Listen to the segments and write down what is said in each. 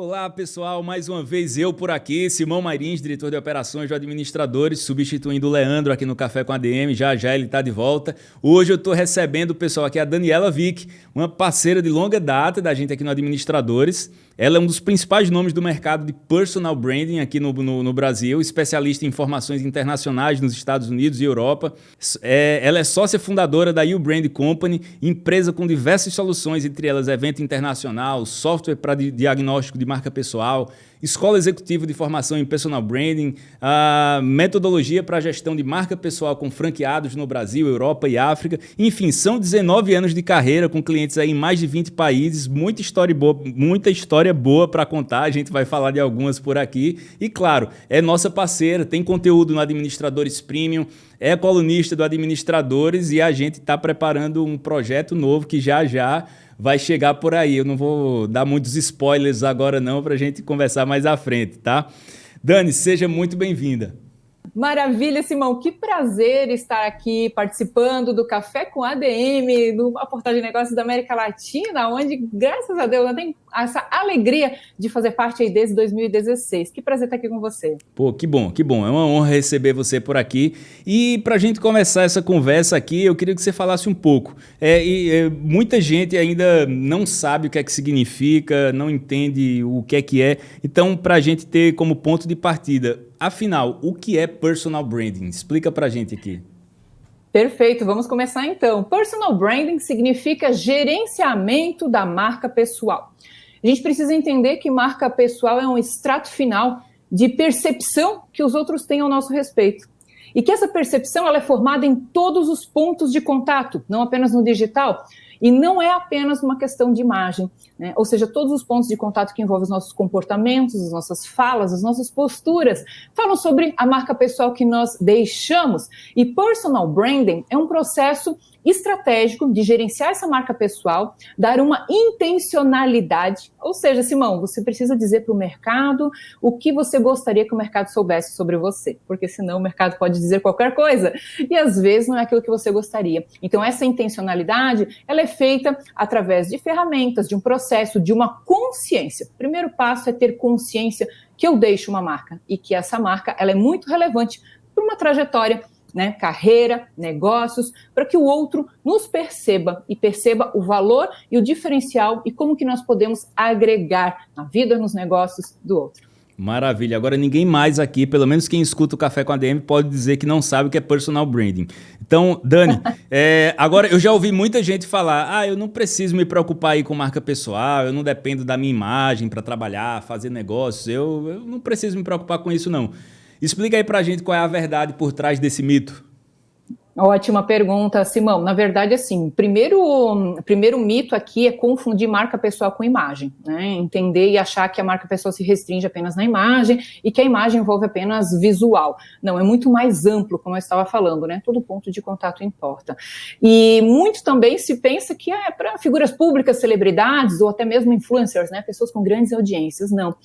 Olá, pessoal, mais uma vez eu por aqui, Simão Marins, diretor de operações de administradores, substituindo o Leandro aqui no Café com ADM, já ele está de volta. Hoje eu estou recebendo o pessoal aqui, a Daniela Vick, uma parceira de longa data da gente aqui no Administradores. Ela é um dos principais nomes do mercado de personal branding aqui no Brasil, especialista em informações internacionais nos Estados Unidos e Europa. Ela é sócia fundadora da You Brand Company, empresa com diversas soluções, entre elas evento internacional, software para diagnóstico de marca pessoal, escola executiva de formação em personal branding, a metodologia para gestão de marca pessoal com franqueados no Brasil, Europa e África. Enfim, são 19 anos de carreira com clientes aí em mais de 20 países, muita história boa para contar, a gente vai falar de algumas por aqui. E claro, é nossa parceira, tem conteúdo no Administradores Premium, é colunista do Administradores e a gente está preparando um projeto novo que já vai chegar por aí. Eu não vou dar muitos spoilers agora não, para a gente conversar mais à frente, tá? Dani, seja muito bem-vinda. Maravilha, Simão. Que prazer estar aqui participando do Café com ADM, do Portal de Negócios da América Latina, onde, graças a Deus, eu tenho essa alegria de fazer parte aí desde 2016. Que prazer estar aqui com você. Pô, que bom. É uma honra receber você por aqui. E para a gente começar essa conversa aqui, eu queria que você falasse um pouco. Muita gente ainda não sabe o que é que significa, não entende o que é. Então, para a gente ter como ponto de partida, afinal, o que é personal branding? Explica para a gente aqui. Perfeito, vamos começar então. Personal branding significa gerenciamento da marca pessoal. A gente precisa entender que marca pessoal é um extrato final de percepção que os outros têm ao nosso respeito. E que essa percepção ela é formada em todos os pontos de contato, não apenas no digital. E não é apenas uma questão de imagem, né? Ou seja, todos os pontos de contato que envolvem os nossos comportamentos, as nossas falas, as nossas posturas, falam sobre a marca pessoal que nós deixamos. E personal branding é um processo estratégico de gerenciar essa marca pessoal, dar uma intencionalidade, ou seja, Simão, você precisa dizer para o mercado o que você gostaria que o mercado soubesse sobre você, porque senão o mercado pode dizer qualquer coisa, e às vezes não é aquilo que você gostaria. Então essa intencionalidade, ela é feita através de ferramentas, de um processo, de uma consciência. O primeiro passo é ter consciência que eu deixo uma marca, e que essa marca ela é muito relevante para uma trajetória, né, carreira, negócios, para que o outro nos perceba e perceba o valor e o diferencial e como que nós podemos agregar na vida, nos negócios do outro. Maravilha. Agora ninguém mais aqui, pelo menos quem escuta o Café com ADM, pode dizer que não sabe o que é personal branding. Então, Dani, agora eu já ouvi muita gente falar, eu não preciso me preocupar aí com marca pessoal, eu não dependo da minha imagem para trabalhar, fazer negócios, eu não preciso me preocupar com isso não. Explica aí pra gente qual é a verdade por trás desse mito. Ótima pergunta, Simão. Na verdade, assim, primeiro mito aqui é confundir marca pessoal com imagem, né? Entender e achar que a marca pessoal se restringe apenas na imagem e que a imagem envolve apenas visual. Não, é muito mais amplo, como eu estava falando, né? Todo ponto de contato importa. E muito também se pensa que é para figuras públicas, celebridades ou até mesmo influencers, né? Pessoas com grandes audiências. Não.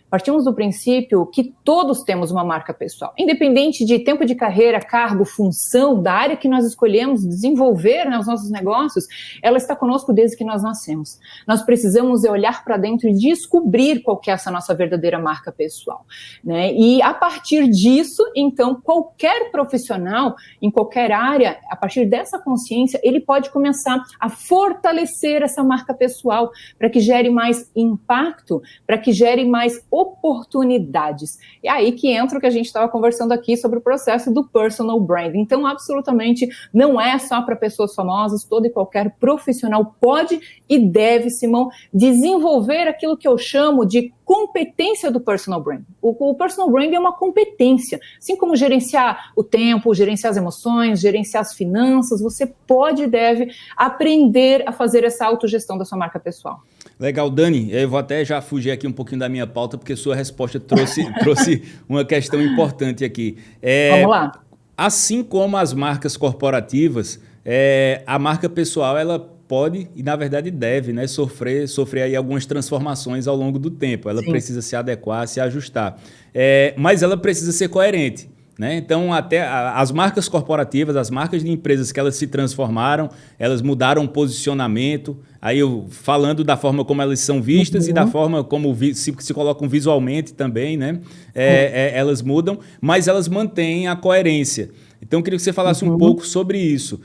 Partimos do princípio que todos temos uma marca pessoal, independente de tempo de carreira, cargo, função, da área que nós escolhemos desenvolver, né, os nossos negócios, ela está conosco desde que nós nascemos. Nós precisamos olhar para dentro e descobrir qual que é essa nossa verdadeira marca pessoal, né? E a partir disso, então, qualquer profissional, em qualquer área, a partir dessa consciência, ele pode começar a fortalecer essa marca pessoal para que gere mais impacto, para que gere mais oportunidades. E aí que entra o que a gente estava conversando aqui sobre o processo do personal branding. Então, absolutamente não é só para pessoas famosas, todo e qualquer profissional pode e deve, Simão, desenvolver aquilo que eu chamo de competência do personal branding. O personal branding é uma competência, assim como gerenciar o tempo, gerenciar as emoções, gerenciar as finanças, você pode e deve aprender a fazer essa autogestão da sua marca pessoal. Legal, Dani, eu vou até já fugir aqui um pouquinho da minha pauta, porque sua resposta trouxe uma questão importante aqui. Vamos lá. Assim como as marcas corporativas, a marca pessoal, ela pode e, na verdade, deve, né, sofrer aí algumas transformações ao longo do tempo. Ela Sim. precisa se adequar, se ajustar. Mas ela precisa ser coerente. né? Então, até as marcas corporativas, as marcas de empresas que elas se transformaram, elas mudaram o posicionamento. Aí eu falando da forma como elas são vistas e da forma como se colocam visualmente também, né? Elas mudam, mas elas mantêm a coerência. Então, eu queria que você falasse um pouco sobre isso.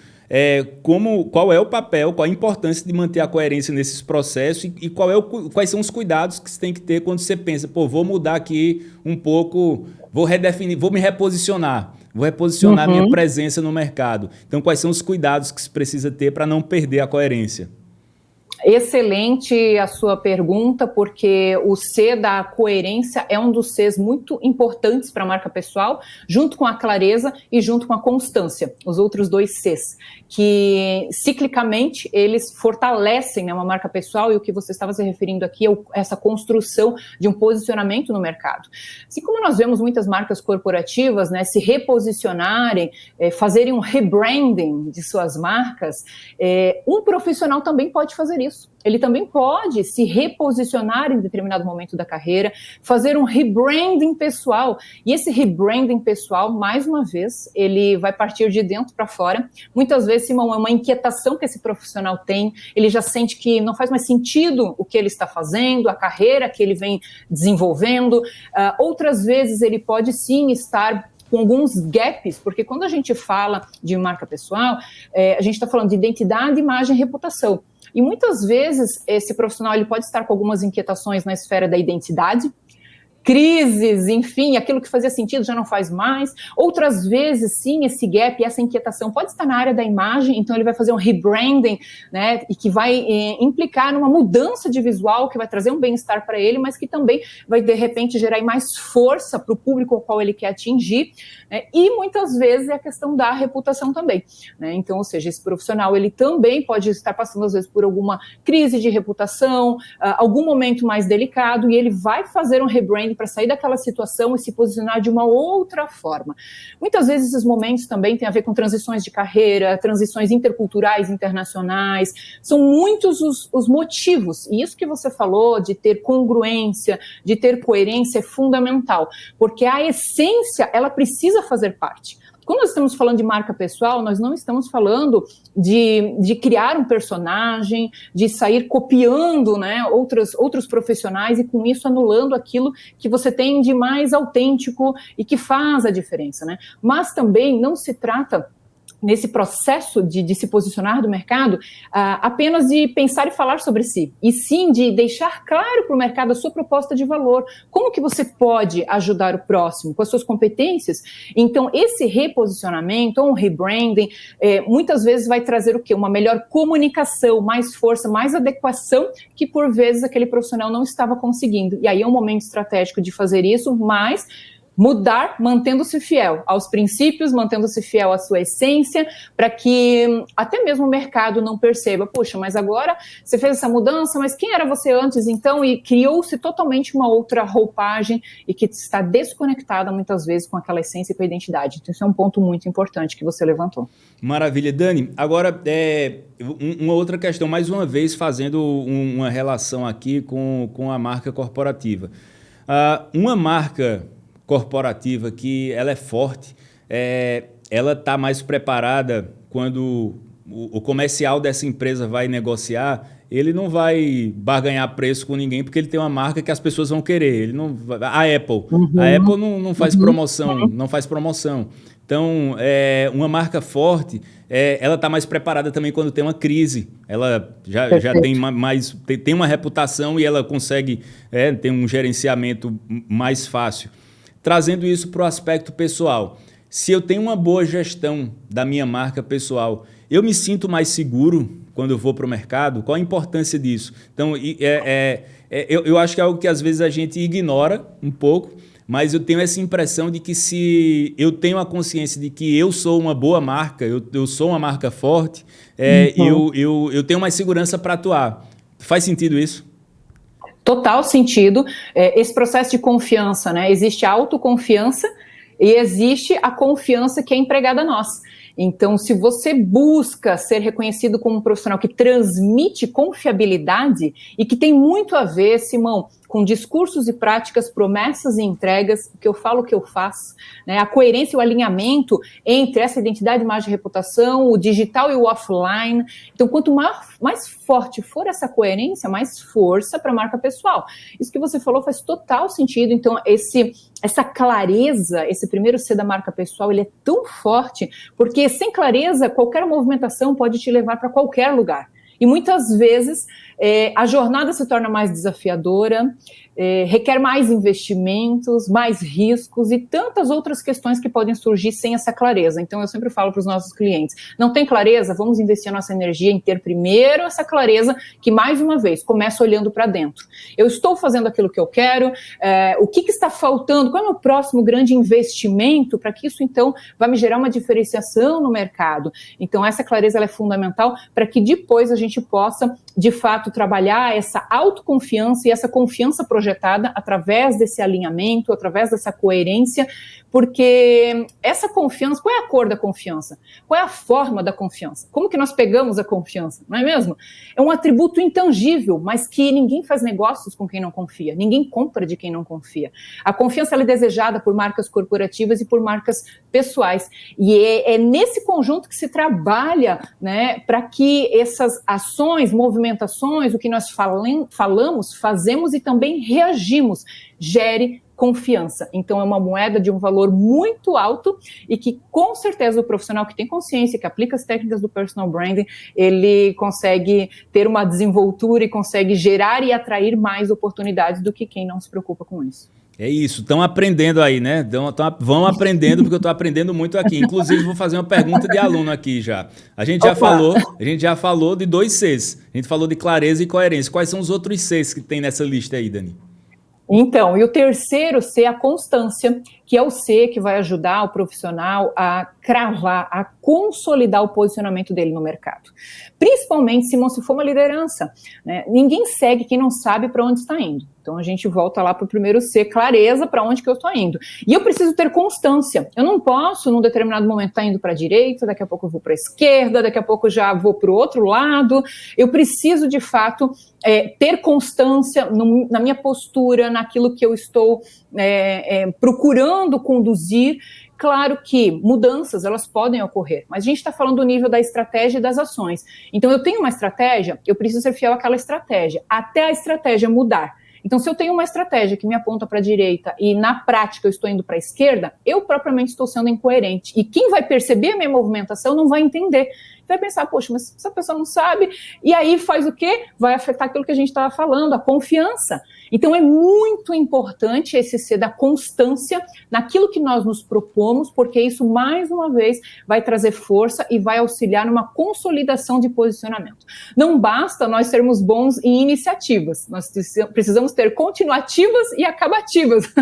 Qual é o papel, qual a importância de manter a coerência nesses processos e quais são os cuidados que você tem que ter quando você pensa, vou mudar aqui um pouco, vou redefinir, vou me reposicionar, vou reposicionar minha presença no mercado. Então, quais são os cuidados que se precisa ter para não perder a coerência? Excelente a sua pergunta, porque o C da coerência é um dos Cs muito importantes para a marca pessoal, junto com a clareza e junto com a constância, os outros dois Cs, que ciclicamente eles fortalecem, né, uma marca pessoal, e o que você estava se referindo aqui é essa construção de um posicionamento no mercado. Assim como nós vemos muitas marcas corporativas, né, se reposicionarem, fazerem um rebranding de suas marcas, um profissional também pode fazer isso. Ele também pode se reposicionar em determinado momento da carreira, fazer um rebranding pessoal. E esse rebranding pessoal, mais uma vez, ele vai partir de dentro para fora. Muitas vezes, Simão, é uma inquietação que esse profissional tem, ele já sente que não faz mais sentido o que ele está fazendo, a carreira que ele vem desenvolvendo. Outras vezes, ele pode sim estar com alguns gaps, porque quando a gente fala de marca pessoal, a gente está falando de identidade, imagem e reputação. E muitas vezes esse profissional ele pode estar com algumas inquietações na esfera da identidade, crises, enfim, aquilo que fazia sentido já não faz mais. Outras vezes, sim, esse gap, essa inquietação pode estar na área da imagem, então ele vai fazer um rebranding, né, e que vai implicar numa mudança de visual, que vai trazer um bem-estar para ele, mas que também vai, de repente, gerar mais força para o público ao qual ele quer atingir, né, e muitas vezes é a questão da reputação também, né, então, ou seja, esse profissional, ele também pode estar passando, às vezes, por alguma crise de reputação, algum momento mais delicado, e ele vai fazer um rebranding para sair daquela situação e se posicionar de uma outra forma. Muitas vezes esses momentos também têm a ver com transições de carreira, transições interculturais, internacionais, são muitos os motivos, e isso que você falou de ter congruência, de ter coerência é fundamental, porque a essência, ela precisa fazer parte. Quando nós estamos falando de marca pessoal, nós não estamos falando de criar um personagem, de sair copiando, né, outros profissionais e com isso anulando aquilo que você tem de mais autêntico e que faz a diferença, né? Mas também não se trata nesse processo de se posicionar do mercado, apenas de pensar e falar sobre si, e sim de deixar claro para o mercado a sua proposta de valor, como que você pode ajudar o próximo com as suas competências. Então, esse reposicionamento, ou um rebranding, muitas vezes vai trazer o quê? Uma melhor comunicação, mais força, mais adequação, que por vezes aquele profissional não estava conseguindo. E aí é um momento estratégico de fazer isso, mas mudar, mantendo-se fiel aos princípios, mantendo-se fiel à sua essência, para que até mesmo o mercado não perceba, puxa, mas agora você fez essa mudança, mas quem era você antes então? E criou-se totalmente uma outra roupagem e que está desconectada muitas vezes com aquela essência e com a identidade. Então, isso é um ponto muito importante que você levantou. Maravilha. Dani, agora uma outra questão, mais uma vez fazendo uma relação aqui com a marca corporativa. Uma marca corporativa que ela é forte, ela está mais preparada quando o comercial dessa empresa vai negociar, ele não vai barganhar preço com ninguém porque ele tem uma marca que as pessoas vão querer. Ele não, a Apple não faz promoção, não faz promoção. Então, uma marca forte, ela está mais preparada também quando tem uma crise. Ela já tem uma reputação e ela consegue ter um gerenciamento mais fácil. Trazendo isso para o aspecto pessoal. Se eu tenho uma boa gestão da minha marca pessoal, eu me sinto mais seguro quando eu vou para o mercado? Qual a importância disso? Então, eu acho que é algo que às vezes a gente ignora um pouco, mas eu tenho essa impressão de que se eu tenho a consciência de que eu sou uma boa marca, eu sou uma marca forte, eu tenho mais segurança para atuar. Faz sentido isso? Total sentido. Esse processo de confiança, né? Existe a autoconfiança e existe a confiança que é empregada a nós. Então, se você busca ser reconhecido como um profissional que transmite confiabilidade e que tem muito a ver, Simão, com discursos e práticas, promessas e entregas, o que eu falo, o que eu faço, né? A coerência e o alinhamento entre essa identidade, imagem e reputação, o digital e o offline. Então, quanto mais forte for essa coerência, mais força para a marca pessoal. Isso que você falou faz total sentido. Então, essa clareza, esse primeiro C da marca pessoal, ele é tão forte, porque sem clareza, qualquer movimentação pode te levar para qualquer lugar. E muitas vezes a jornada se torna mais desafiadora, requer mais investimentos, mais riscos e tantas outras questões que podem surgir sem essa clareza. Então, eu sempre falo para os nossos clientes, não tem clareza? Vamos investir a nossa energia em ter primeiro essa clareza, que, mais uma vez, começa olhando para dentro. Eu estou fazendo aquilo que eu quero, o que está faltando? Qual é o meu próximo grande investimento para que isso, então, vai me gerar uma diferenciação no mercado? Então, essa clareza ela é fundamental para que depois a gente possa, de fato, trabalhar essa autoconfiança e essa confiança projetada através desse alinhamento, através dessa coerência, porque essa confiança, qual é a cor da confiança? Qual é a forma da confiança? Como que nós pegamos a confiança, não é mesmo? É um atributo intangível, mas que ninguém faz negócios com quem não confia, ninguém compra de quem não confia. A confiança ela é desejada por marcas corporativas e por marcas pessoais, e é nesse conjunto que se trabalha, né, para que essas ações, movimentações, o que nós falamos, fazemos e também reagimos, gere confiança. Então, é uma moeda de um valor muito alto e que, com certeza, o profissional que tem consciência, que aplica as técnicas do personal branding, ele consegue ter uma desenvoltura e consegue gerar e atrair mais oportunidades do que quem não se preocupa com isso. É isso, estão aprendendo aí, né? Vão aprendendo, porque eu estou aprendendo muito aqui. Inclusive, vou fazer uma pergunta de aluno aqui já. A gente já falou de 2 Cs. A gente falou de clareza e coerência. Quais são os outros Cs que tem nessa lista aí, Dani? Então, e o terceiro C é a constância, que é o C que vai ajudar o profissional a cravar, a consolidar o posicionamento dele no mercado. Principalmente, Simão, se for uma liderança, né? Ninguém segue quem não sabe para onde está indo. Então, a gente volta lá para o primeiro C, clareza para onde que eu estou indo. E eu preciso ter constância. Eu não posso, num determinado momento, estar indo para a direita, daqui a pouco eu vou para a esquerda, daqui a pouco eu já vou para o outro lado. Eu preciso, de fato, ter constância na minha postura, naquilo que eu estou procurando conduzir. Claro que mudanças, elas podem ocorrer, mas a gente está falando do nível da estratégia e das ações. Então, eu tenho uma estratégia, eu preciso ser fiel àquela estratégia, até a estratégia mudar. Então, se eu tenho uma estratégia que me aponta para a direita e, na prática, eu estou indo para a esquerda, eu propriamente estou sendo incoerente. E quem vai perceber a minha movimentação não vai entender. Vai pensar, poxa, mas essa pessoa não sabe. E aí faz o quê? Vai afetar aquilo que a gente estava falando, a confiança. Então, é muito importante esse C da constância naquilo que nós nos propomos, porque isso, mais uma vez, vai trazer força e vai auxiliar numa consolidação de posicionamento. Não basta nós sermos bons em iniciativas, nós precisamos ter continuativas e acabativas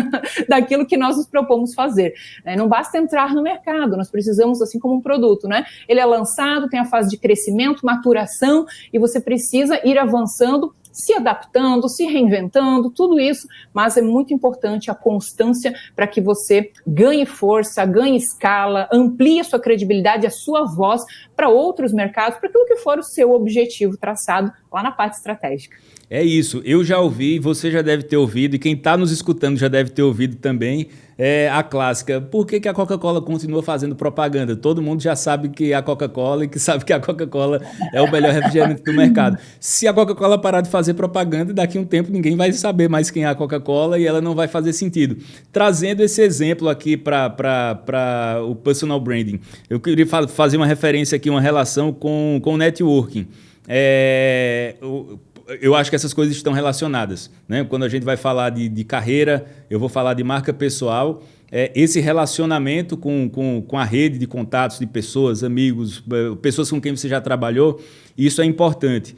daquilo que nós nos propomos fazer. Não basta entrar no mercado, nós precisamos, assim como um produto, né? Ele é lançado, tem a fase de crescimento, maturação, e você precisa ir avançando, se adaptando, se reinventando, tudo isso, mas é muito importante a constância para que você ganhe força, ganhe escala, amplie a sua credibilidade, a sua voz para outros mercados, para aquilo que for o seu objetivo traçado lá na parte estratégica. É isso, eu já ouvi, você já deve ter ouvido, e quem está nos escutando já deve ter ouvido também, a clássica, por que a Coca-Cola continua fazendo propaganda? Todo mundo já sabe que é a Coca-Cola e que sabe que a Coca-Cola é o melhor refrigerante do mercado. Se a Coca-Cola parar de fazer propaganda, daqui a um tempo ninguém vai saber mais quem é a Coca-Cola e ela não vai fazer sentido. Trazendo esse exemplo aqui para o personal branding, eu queria fazer uma referência aqui, uma relação com o networking. Eu acho que essas coisas estão relacionadas, né? Quando a gente vai falar de carreira, eu vou falar de marca pessoal, esse relacionamento com a rede de contatos de pessoas, amigos, pessoas com quem você já trabalhou, isso é importante.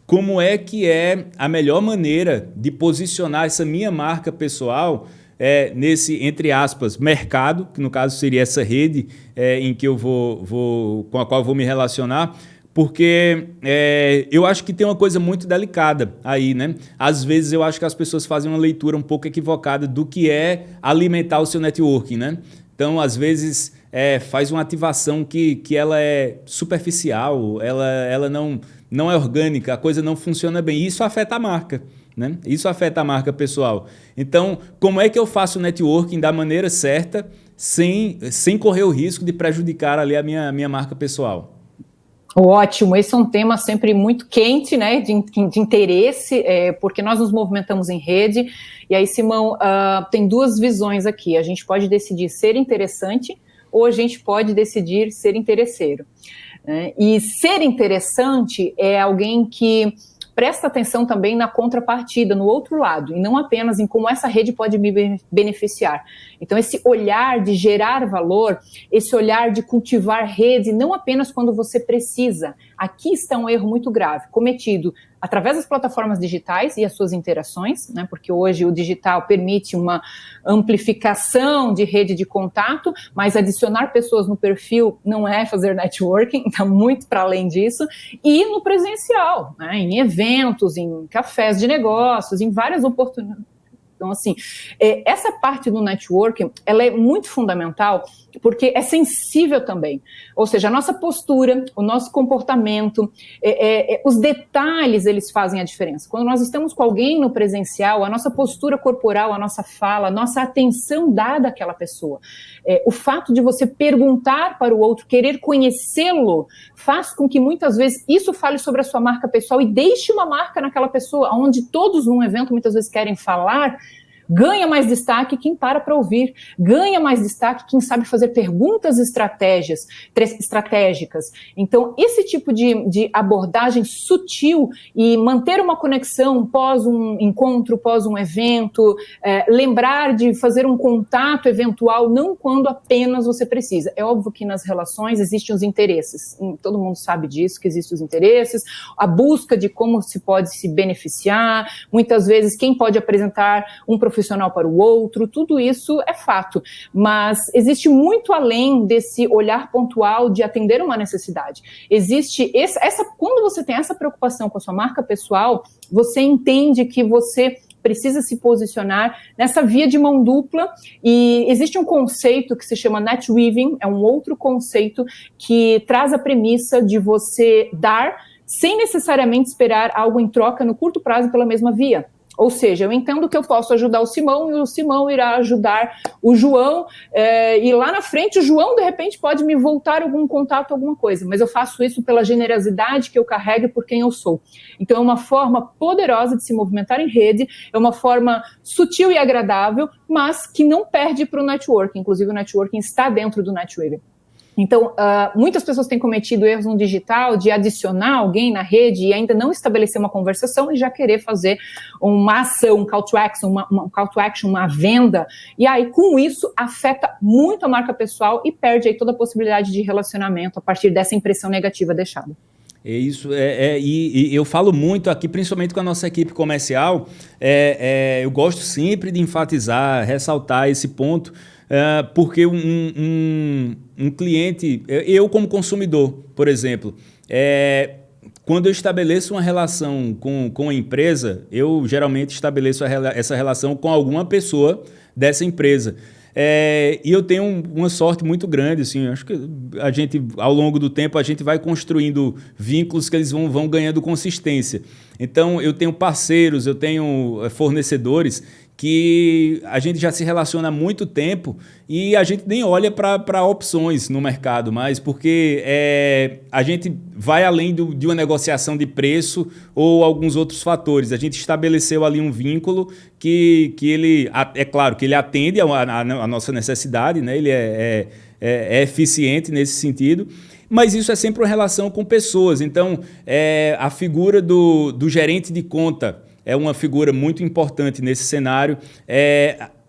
Como é que é a melhor maneira de posicionar essa minha marca pessoal nesse, entre aspas, mercado, que no caso seria essa rede em que eu com a qual eu vou me relacionar, porque eu acho que tem uma coisa muito delicada aí, né? Às vezes eu acho que as pessoas fazem uma leitura um pouco equivocada do que é alimentar o seu networking, né? Então, às vezes, faz uma ativação que ela é superficial, ela não é orgânica, a coisa não funciona bem. E isso afeta a marca, né? Isso afeta a marca pessoal. Então, como é que eu faço o networking da maneira certa, sem correr o risco de prejudicar ali a minha marca pessoal? Ótimo, esse é um tema sempre muito quente, né, de interesse, porque nós nos movimentamos em rede, e aí, Simão, tem duas visões aqui, a gente pode decidir ser interessante, ou a gente pode decidir ser interesseiro, né? E ser interessante é alguém que presta atenção também na contrapartida, no outro lado, e não apenas em como essa rede pode me beneficiar. Então, esse olhar de gerar valor, esse olhar de cultivar rede, não apenas quando você precisa. Aqui está um erro muito grave, cometido através das plataformas digitais e as suas interações, né, porque hoje o digital permite uma amplificação de rede de contato, mas adicionar pessoas no perfil não é fazer networking, está muito para além disso, e no presencial, né, em eventos, em cafés de negócios, em várias oportunidades. Então, assim, essa parte do networking, ela é muito fundamental porque é sensível também. Ou seja, a nossa postura, o nosso comportamento, os detalhes, eles fazem a diferença. Quando nós estamos com alguém no presencial, a nossa postura corporal, a nossa fala, a nossa atenção dada àquela pessoa. O fato de você perguntar para o outro, querer conhecê-lo, faz com que muitas vezes isso fale sobre a sua marca pessoal e deixe uma marca naquela pessoa, onde todos num evento muitas vezes querem falar. Ganha mais destaque quem para ouvir, ganha mais destaque quem sabe fazer perguntas estratégicas. Então, esse tipo de abordagem sutil e manter uma conexão pós um encontro, pós um evento, lembrar de fazer um contato eventual, não quando apenas você precisa. É óbvio que nas relações existem os interesses, todo mundo sabe disso, que existem os interesses, a busca de como se pode se beneficiar, muitas vezes quem pode apresentar um profissional para o outro, tudo isso é fato, mas existe muito além desse olhar pontual de atender uma necessidade. Existe quando você tem essa preocupação com a sua marca pessoal, você entende que você precisa se posicionar nessa via de mão dupla, e existe um conceito que se chama net weaving, é um outro conceito que traz a premissa de você dar sem necessariamente esperar algo em troca no curto prazo pela mesma via. Ou seja, eu entendo que eu posso ajudar o Simão e o Simão irá ajudar o João, e lá na frente o João de repente pode me voltar algum contato, alguma coisa, mas eu faço isso pela generosidade que eu carrego por quem eu sou. Então é uma forma poderosa de se movimentar em rede, é uma forma sutil e agradável, mas que não perde para o networking. Inclusive o networking está dentro do networking. Então, muitas pessoas têm cometido erros no digital de adicionar alguém na rede e ainda não estabelecer uma conversação e já querer fazer uma ação, um call to action, uma venda. E aí, com isso, afeta muito a marca pessoal e perde aí toda a possibilidade de relacionamento a partir dessa impressão negativa deixada. É isso, e eu falo muito aqui, principalmente com a nossa equipe comercial, eu gosto sempre de enfatizar, ressaltar esse ponto, porque um cliente, eu como consumidor, por exemplo, quando eu estabeleço uma relação com a empresa, eu geralmente estabeleço essa relação com alguma pessoa dessa empresa. E eu tenho uma sorte muito grande, assim, acho que a gente, ao longo do tempo, a gente vai construindo vínculos que eles vão ganhando consistência. Então, eu tenho parceiros, eu tenho fornecedores que a gente já se relaciona há muito tempo e a gente nem olha para opções no mercado mais, porque a gente vai além de uma negociação de preço ou alguns outros fatores. A gente estabeleceu ali um vínculo que ele, é claro, que ele atende a nossa necessidade, né? Ele é eficiente nesse sentido, mas isso é sempre uma relação com pessoas. Então, a figura do gerente de conta é uma figura muito importante nesse cenário.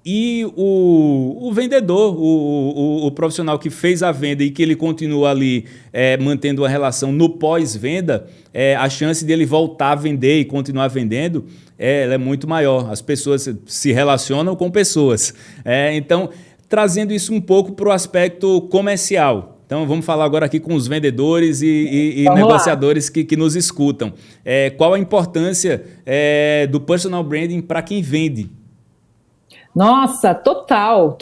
E o vendedor, o profissional que fez a venda e que ele continua ali mantendo uma relação no pós-venda, a chance dele voltar a vender e continuar vendendo ela é muito maior. As pessoas se relacionam com pessoas. Então, trazendo isso um pouco para o aspecto comercial. Então, vamos falar agora aqui com os vendedores e negociadores que nos escutam. Qual a importância do personal branding para quem vende? Nossa, total,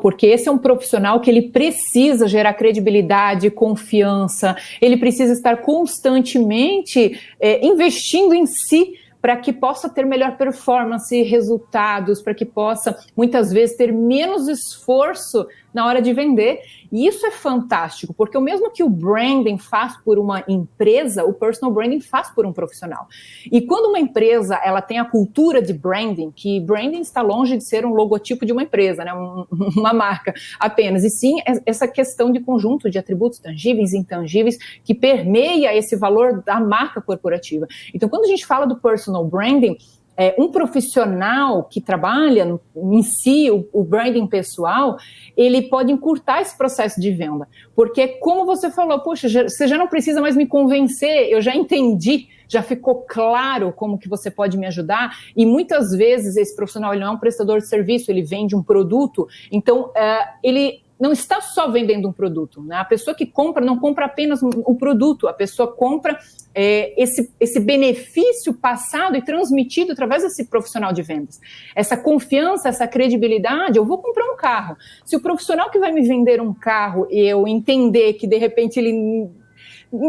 porque esse é um profissional que ele precisa gerar credibilidade, confiança, ele precisa estar constantemente investindo em si, para que possa ter melhor performance, resultados, para que possa, muitas vezes, ter menos esforço na hora de vender. E isso é fantástico, porque o mesmo que o branding faz por uma empresa, o personal branding faz por um profissional. E quando uma empresa ela tem a cultura de branding, que branding está longe de ser um logotipo de uma empresa, né, uma marca apenas, e sim essa questão de conjunto de atributos tangíveis e intangíveis que permeia esse valor da marca corporativa. Então, quando a gente fala do personal branding, um profissional que trabalha em si o branding pessoal, ele pode encurtar esse processo de venda, porque como você falou, poxa, você já não precisa mais me convencer, eu já entendi, já ficou claro como que você pode me ajudar, e muitas vezes esse profissional ele não é um prestador de serviço, ele vende um produto, então ele não está só vendendo um produto, né? A pessoa que compra não compra apenas um produto, a pessoa compra esse benefício passado e transmitido através desse profissional de vendas. Essa confiança, essa credibilidade, eu vou comprar um carro. Se o profissional que vai me vender um carro, eu entender que de repente ele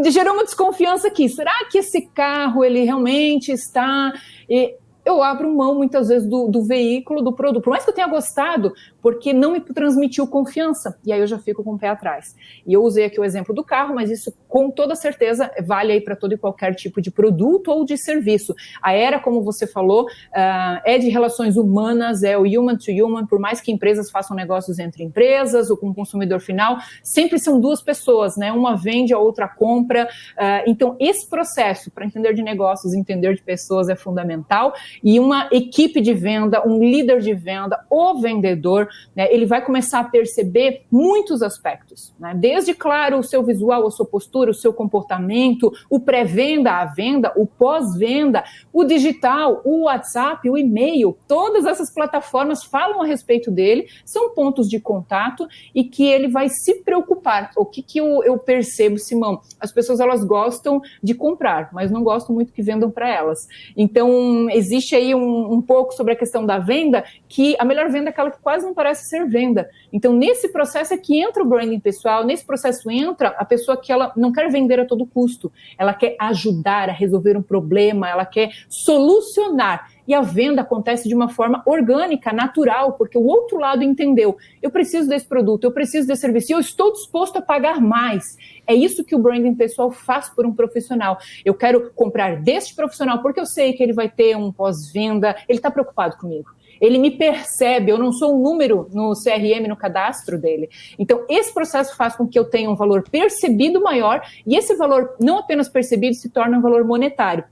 gerou uma desconfiança aqui, será que esse carro ele realmente está... Eu abro mão, muitas vezes, do veículo, do produto. Por mais que eu tenha gostado, porque não me transmitiu confiança. E aí eu já fico com o pé atrás. E eu usei aqui o exemplo do carro, mas isso, com toda certeza, vale aí para todo e qualquer tipo de produto ou de serviço. A era, como você falou, é de relações humanas, é o human to human. Por mais que empresas façam negócios entre empresas ou com o consumidor final, sempre são duas pessoas, né? Uma vende, a outra compra. Então, esse processo, para entender de negócios, entender de pessoas, é fundamental. E uma equipe de venda, um líder de venda, o vendedor, né, ele vai começar a perceber muitos aspectos, né? Desde, claro, o seu visual, a sua postura, o seu comportamento, o pré-venda, a venda, o pós-venda, o digital, o WhatsApp, o e-mail, todas essas plataformas falam a respeito dele, são pontos de contato e que ele vai se preocupar. O que eu percebo, Simão? As pessoas elas gostam de comprar, mas não gostam muito que vendam para elas. Então, existe aí um pouco sobre a questão da venda, que a melhor venda é aquela que quase não parece ser venda. Então, nesse processo é que entra o branding pessoal, nesse processo entra a pessoa que ela não quer vender a todo custo, ela quer ajudar a resolver um problema, ela quer solucionar. E a venda acontece de uma forma orgânica, natural, porque o outro lado entendeu, eu preciso desse produto, eu preciso desse serviço, e eu estou disposto a pagar mais. É isso que o branding pessoal faz por um profissional. Eu quero comprar deste profissional porque eu sei que ele vai ter um pós-venda, ele está preocupado comigo. Ele me percebe, eu não sou um número no CRM, no cadastro dele. Então, esse processo faz com que eu tenha um valor percebido maior, e esse valor não apenas percebido se torna um valor monetário.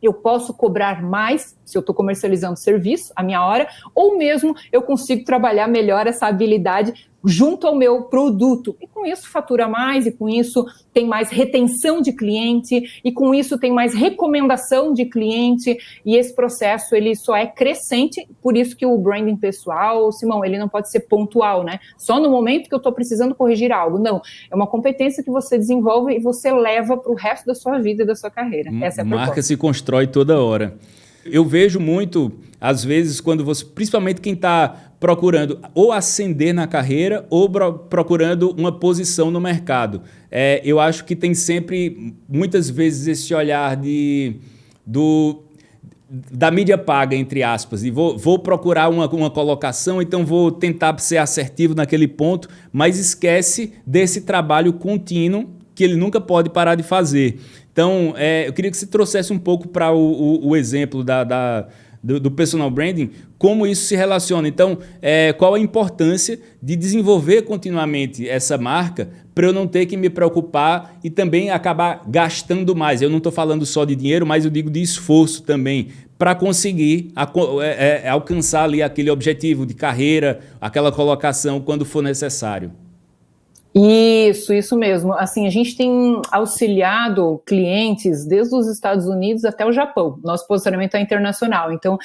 Eu posso cobrar mais se eu estou comercializando serviço, a minha hora, ou mesmo eu consigo trabalhar melhor essa habilidade junto ao meu produto. E com isso fatura mais, e com isso tem mais retenção de cliente, e com isso tem mais recomendação de cliente, e esse processo ele só é crescente, por isso que o branding pessoal, Simão, ele não pode ser pontual, né? Só no momento que eu estou precisando corrigir algo. Não, é uma competência que você desenvolve e você leva para o resto da sua vida e da sua carreira. Essa é a proposta. Marca se constrói toda hora. Eu vejo muito, às vezes, quando você, principalmente quem está procurando ou ascender na carreira ou procurando uma posição no mercado. Eu acho que tem sempre, muitas vezes, esse olhar da mídia paga, entre aspas, e vou procurar uma colocação, então vou tentar ser assertivo naquele ponto, mas esquece desse trabalho contínuo que ele nunca pode parar de fazer. Então, eu queria que você trouxesse um pouco para o exemplo do personal branding, como isso se relaciona. Então, qual a importância de desenvolver continuamente essa marca para eu não ter que me preocupar e também acabar gastando mais. Eu não estou falando só de dinheiro, mas eu digo de esforço também, para conseguir alcançar ali aquele objetivo de carreira, aquela colocação quando for necessário. Isso mesmo. Assim, a gente tem auxiliado clientes desde os Estados Unidos até o Japão. Nosso posicionamento é internacional. Então,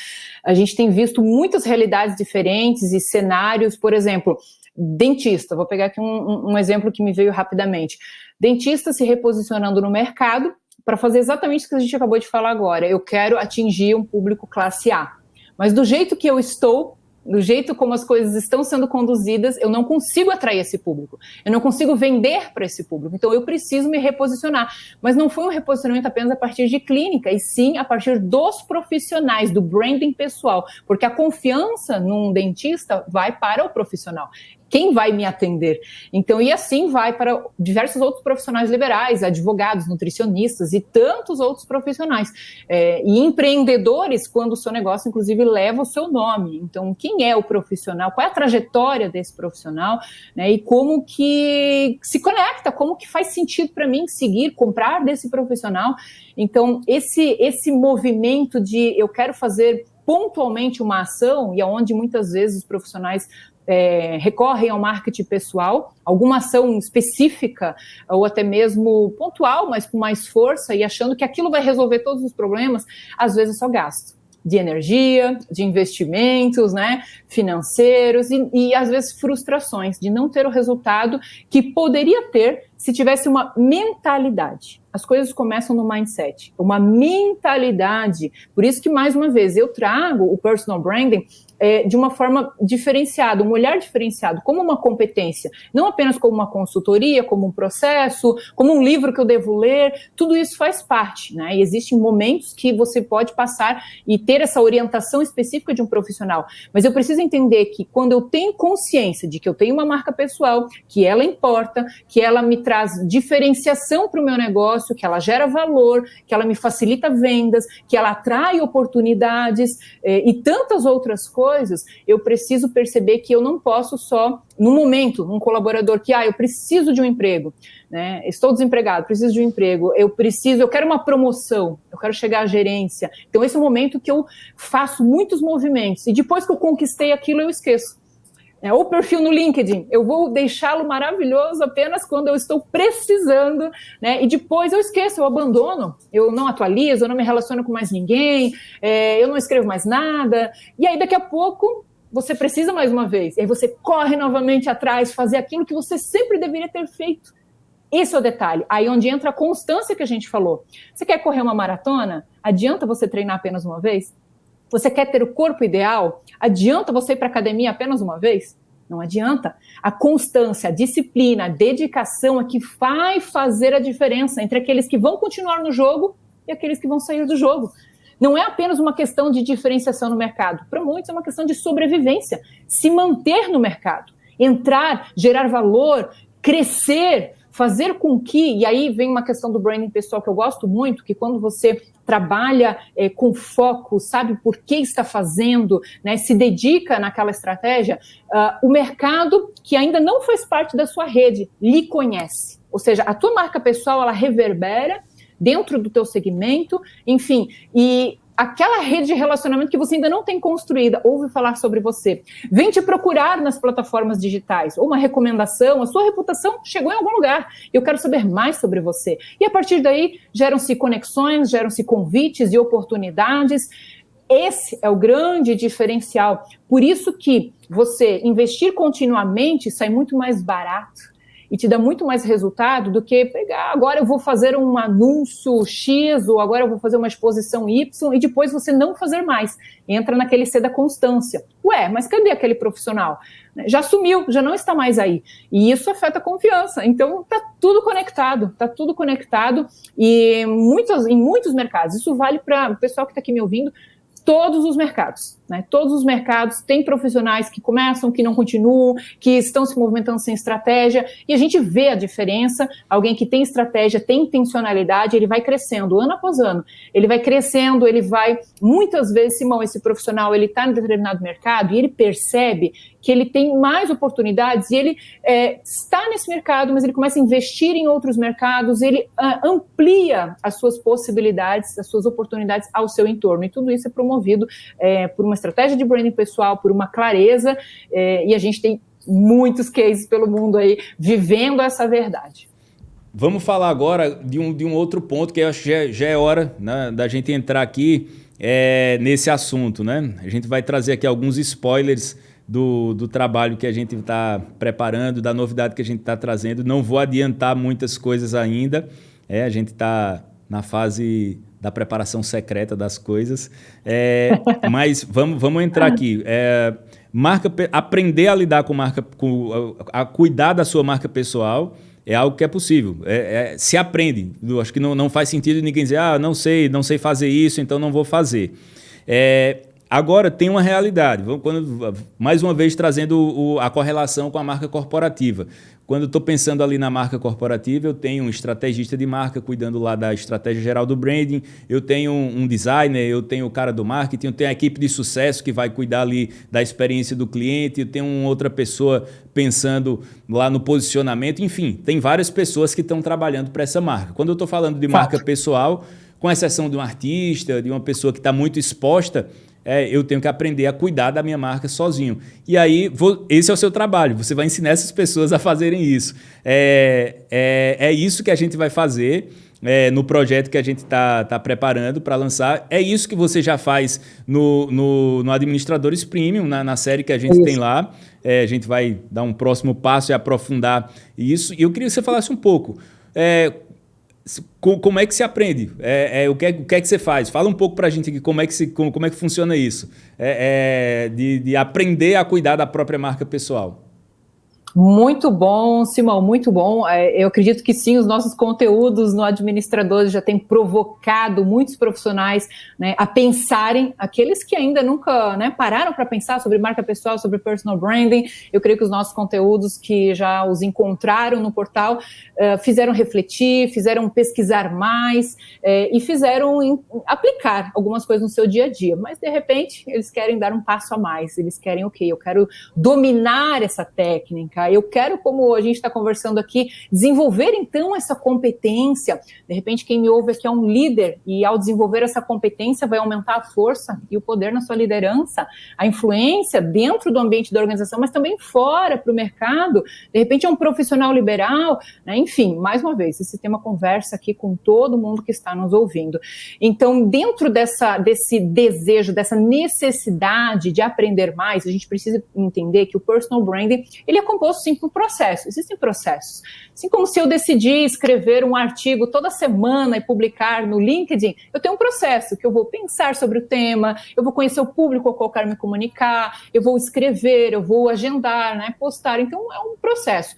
a gente tem visto muitas realidades diferentes e cenários. Por exemplo, dentista. Vou pegar aqui um exemplo que me veio rapidamente. Dentista se reposicionando no mercado para fazer exatamente o que a gente acabou de falar agora. Eu quero atingir um público classe A. Mas do jeito que eu estou, do jeito como as coisas estão sendo conduzidas, eu não consigo atrair esse público, eu não consigo vender para esse público, então eu preciso me reposicionar. Mas não foi um reposicionamento apenas a partir de clínica, e sim a partir dos profissionais, do branding pessoal, porque a confiança num dentista vai para o profissional. Quem vai me atender? Então, e assim vai para diversos outros profissionais liberais, advogados, nutricionistas e tantos outros profissionais. E empreendedores, quando o seu negócio, inclusive, leva o seu nome. Então, quem é o profissional? Qual é a trajetória desse profissional? Né, e como que se conecta? Como que faz sentido para mim seguir, comprar desse profissional? Então, esse movimento de eu quero fazer pontualmente uma ação, e aonde muitas vezes os profissionais recorrem ao marketing pessoal, alguma ação específica ou até mesmo pontual, mas com mais força e achando que aquilo vai resolver todos os problemas, às vezes é só gasto de energia, de investimentos, né, financeiros e às vezes frustrações de não ter o resultado que poderia ter se tivesse uma mentalidade. As coisas começam no mindset, uma mentalidade. Por isso que, mais uma vez, eu trago o personal branding de uma forma diferenciada, um olhar diferenciado, como uma competência, não apenas como uma consultoria, como um processo, como um livro que eu devo ler, tudo isso faz parte, né? E existem momentos que você pode passar e ter essa orientação específica de um profissional, mas eu preciso entender que quando eu tenho consciência de que eu tenho uma marca pessoal, que ela importa, que ela me traz diferenciação para o meu negócio, que ela gera valor, que ela me facilita vendas, que ela atrai oportunidades e tantas outras coisas, eu preciso perceber que eu não posso só, no momento, um colaborador que, eu preciso de um emprego, né? Estou desempregado, preciso de um emprego, eu quero uma promoção, eu quero chegar à gerência. Então esse é o momento que eu faço muitos movimentos e depois que eu conquistei aquilo eu esqueço. O perfil no LinkedIn, eu vou deixá-lo maravilhoso apenas quando eu estou precisando, né? E depois eu esqueço, eu abandono, eu não atualizo, eu não me relaciono com mais ninguém, eu não escrevo mais nada, e aí daqui a pouco você precisa mais uma vez, e aí você corre novamente atrás, fazer aquilo que você sempre deveria ter feito. Esse é o detalhe, aí onde entra a constância que a gente falou. Você quer correr uma maratona? Adianta você treinar apenas uma vez? Você quer ter o corpo ideal? Adianta você ir para a academia apenas uma vez? Não adianta. A constância, a disciplina, a dedicação é que vai fazer a diferença entre aqueles que vão continuar no jogo e aqueles que vão sair do jogo. Não é apenas uma questão de diferenciação no mercado. Para muitos é uma questão de sobrevivência. Se manter no mercado, entrar, gerar valor, crescer, fazer com que, e aí vem uma questão do branding pessoal que eu gosto muito, que quando você trabalha com foco, sabe por que está fazendo, né, se dedica naquela estratégia, o mercado que ainda não faz parte da sua rede lhe conhece. Ou seja, a tua marca pessoal, ela reverbera dentro do teu segmento, enfim, e aquela rede de relacionamento que você ainda não tem construída, ouve falar sobre você, vem te procurar nas plataformas digitais, ou uma recomendação, a sua reputação chegou em algum lugar, eu quero saber mais sobre você. E a partir daí, geram-se conexões, geram-se convites e oportunidades. Esse é o grande diferencial. Por isso que você investir continuamente sai muito mais barato e te dá muito mais resultado do que pegar, agora eu vou fazer um anúncio X, ou agora eu vou fazer uma exposição Y, e depois você não fazer mais. Entra naquele C da constância. Mas cadê aquele profissional? Já sumiu, já não está mais aí. E isso afeta a confiança. Então, está tudo conectado, e em muitos mercados. Isso vale para o pessoal que está aqui me ouvindo, todos os mercados, né? Todos os mercados têm profissionais que começam, que não continuam, que estão se movimentando sem estratégia, e a gente vê a diferença. Alguém que tem estratégia, tem intencionalidade, ele vai crescendo ano após ano, ele vai crescendo, ele vai, muitas vezes, Simão, esse profissional, ele está em determinado mercado e ele percebe que ele tem mais oportunidades e ele está nesse mercado, mas ele começa a investir em outros mercados, ele amplia as suas possibilidades, as suas oportunidades ao seu entorno, e tudo isso é promovido por uma estratégia de branding pessoal, por uma clareza, e a gente tem muitos cases pelo mundo aí vivendo essa verdade. Vamos falar agora de um outro ponto que eu acho que já é hora, né, da gente entrar aqui nesse assunto, né? A gente vai trazer aqui alguns spoilers do trabalho que a gente está preparando, da novidade que a gente está trazendo. Não vou adiantar muitas coisas ainda. A gente está na fase da preparação secreta das coisas. Mas vamos entrar aqui. aprender a lidar com a cuidar da sua marca pessoal é algo que é possível. Se aprende. Eu acho que não faz sentido ninguém dizer, não sei fazer isso, então não vou fazer. Agora, tem uma realidade. Mais uma vez, trazendo a correlação com a marca corporativa. Quando eu estou pensando ali na marca corporativa, eu tenho um estrategista de marca cuidando lá da estratégia geral do branding, eu tenho um designer, eu tenho o cara do marketing, eu tenho a equipe de sucesso que vai cuidar ali da experiência do cliente, eu tenho outra pessoa pensando lá no posicionamento. Enfim, tem várias pessoas que estão trabalhando para essa marca. Quando eu estou falando de marca pessoal, com exceção de um artista, de uma pessoa que está muito exposta, eu tenho que aprender a cuidar da minha marca sozinho. E aí, esse é o seu trabalho. Você vai ensinar essas pessoas a fazerem isso. É isso que a gente vai fazer no projeto que a gente está preparando para lançar. É isso que você já faz no Administradores Premium, na série que a gente tem lá. A gente vai dar um próximo passo e aprofundar isso. E eu queria que você falasse um pouco. Como é que se aprende? O que é que você faz? Fala um pouco para a gente aqui como é que funciona isso. De aprender a cuidar da própria marca pessoal. Muito bom, Simão, muito bom. Eu acredito que sim, os nossos conteúdos no Administradores já têm provocado muitos profissionais, né, a pensarem, aqueles que ainda nunca, né, pararam para pensar sobre marca pessoal, sobre personal branding. Eu creio que os nossos conteúdos que já os encontraram no portal fizeram refletir, fizeram pesquisar mais e fizeram aplicar algumas coisas no seu dia a dia. Mas, de repente, eles querem dar um passo a mais. Eles querem, eu quero dominar essa técnica. Eu quero, como a gente está conversando aqui, desenvolver então essa competência. De repente, quem me ouve aqui é um líder e ao desenvolver essa competência vai aumentar a força e o poder na sua liderança, a influência dentro do ambiente da organização, mas também fora para o mercado. De repente é um profissional liberal, né? Enfim, mais uma vez, esse tema conversa aqui com todo mundo que está nos ouvindo. Então, dentro desse desejo, dessa necessidade de aprender mais, a gente precisa entender que o personal branding, ele é composto sim por processos, existem processos. Assim como se eu decidir escrever um artigo toda semana e publicar no LinkedIn, eu tenho um processo que eu vou pensar sobre o tema, eu vou conhecer o público ao qual eu quero me comunicar, eu vou escrever, eu vou agendar, né, postar, então é um processo.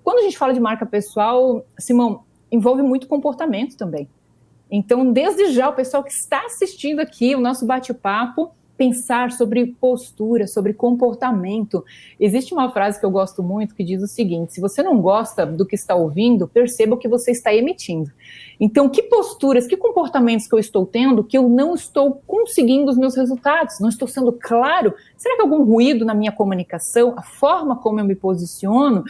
Quando a gente fala de marca pessoal, Simão, envolve muito comportamento também. Então, desde já, o pessoal que está assistindo aqui o nosso bate-papo, pensar sobre postura, sobre comportamento. Existe uma frase que eu gosto muito que diz o seguinte: se você não gosta do que está ouvindo, perceba o que você está emitindo. Então, que posturas, que comportamentos que eu estou tendo que eu não estou conseguindo os meus resultados? Não estou sendo claro? Será que há algum ruído na minha comunicação? A forma como eu me posiciono?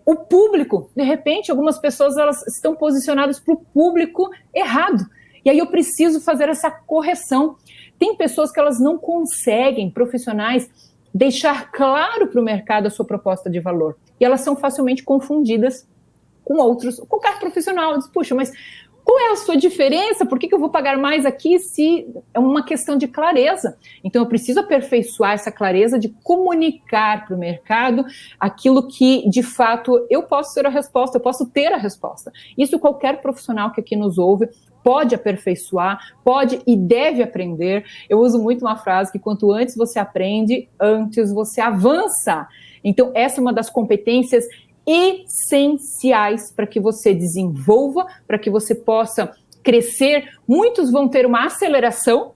O público, de repente, algumas pessoas elas estão posicionadas para o público errado. E aí eu preciso fazer essa correção. Tem pessoas que elas não conseguem, profissionais, deixar claro para o mercado a sua proposta de valor. E elas são facilmente confundidas com outros, qualquer profissional. Diz, puxa, mas qual é a sua diferença? Por que eu vou pagar mais aqui se é uma questão de clareza? Então, eu preciso aperfeiçoar essa clareza de comunicar para o mercado aquilo que, de fato, eu posso ser a resposta, eu posso ter a resposta. Isso qualquer profissional que aqui nos ouve pode aperfeiçoar, pode e deve aprender. Eu uso muito uma frase que quanto antes você aprende, antes você avança. Então, essa é uma das competências essenciais para que você desenvolva, para que você possa crescer. Muitos vão ter uma aceleração,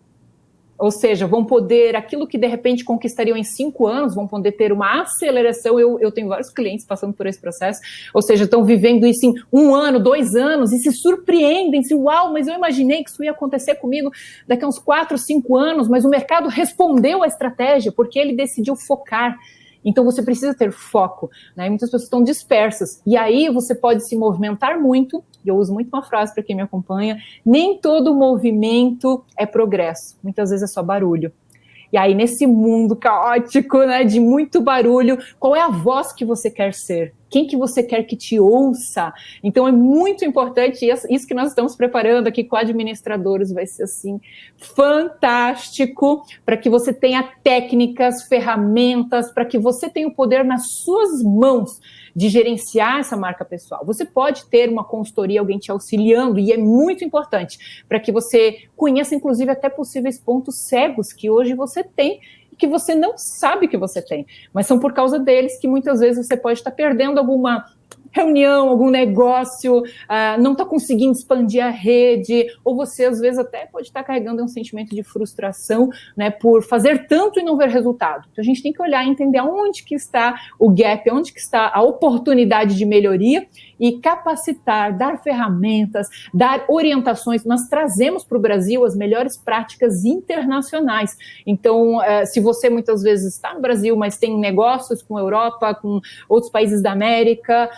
ou seja, vão poder, aquilo que de repente conquistariam em 5 anos, vão poder ter uma aceleração. Eu tenho vários clientes passando por esse processo, ou seja, estão vivendo isso em 1 ano, 2 anos, e se surpreendem, uau, mas eu imaginei que isso ia acontecer comigo daqui a uns 4, 5 anos, mas o mercado respondeu à estratégia, porque ele decidiu focar. Então, você precisa ter foco, né? Muitas pessoas estão dispersas. E aí, você pode se movimentar muito. E eu uso muito uma frase para quem me acompanha: nem todo movimento é progresso. Muitas vezes é só barulho. E aí, nesse mundo caótico, né, de muito barulho, qual é a voz que você quer ser? Quem que você quer que te ouça? Então, é muito importante, isso que nós estamos preparando aqui com administradores vai ser, assim, fantástico, para que você tenha técnicas, ferramentas, para que você tenha o poder nas suas mãos de gerenciar essa marca pessoal. Você pode ter uma consultoria, alguém te auxiliando, e é muito importante, para que você conheça, inclusive, até possíveis pontos cegos que hoje você tem, que você não sabe que você tem, mas são por causa deles que muitas vezes você pode estar perdendo alguma reunião, algum negócio, não está conseguindo expandir a rede, ou você às vezes até pode estar carregando um sentimento de frustração, né, por fazer tanto e não ver resultado. Então a gente tem que olhar e entender onde que está o gap, onde que está a oportunidade de melhoria e capacitar, dar ferramentas, dar orientações. Nós trazemos para o Brasil as melhores práticas internacionais. Então, se você muitas vezes está no Brasil, mas tem negócios com a Europa, com outros países da América,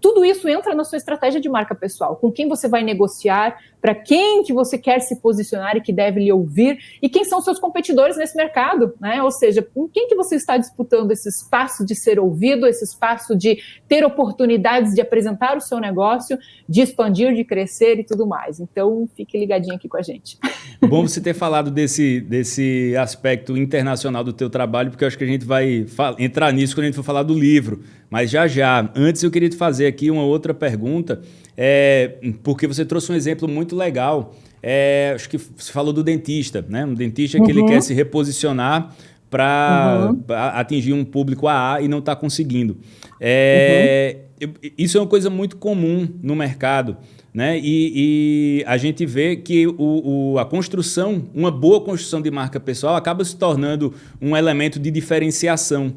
tudo isso entra na sua estratégia de marca pessoal. Com quem você vai negociar, para quem que você quer se posicionar e que deve lhe ouvir, e quem são seus competidores nesse mercado, né? Ou seja, com quem que você está disputando esse espaço de ser ouvido, esse espaço de ter oportunidades de apresentar o seu negócio, de expandir, de crescer e tudo mais. Então, fique ligadinho aqui com a gente. Bom você ter falado desse aspecto internacional do teu trabalho, porque eu acho que a gente vai entrar nisso quando a gente for falar do livro. Mas já. Antes eu queria te fazer aqui uma outra pergunta, porque você trouxe um exemplo muito legal. Acho que você falou do dentista, né? Um dentista que ele quer se reposicionar para atingir um público AA e não está conseguindo. Isso é uma coisa muito comum no mercado, né? E a gente vê que a construção, uma boa construção de marca pessoal acaba se tornando um elemento de diferenciação.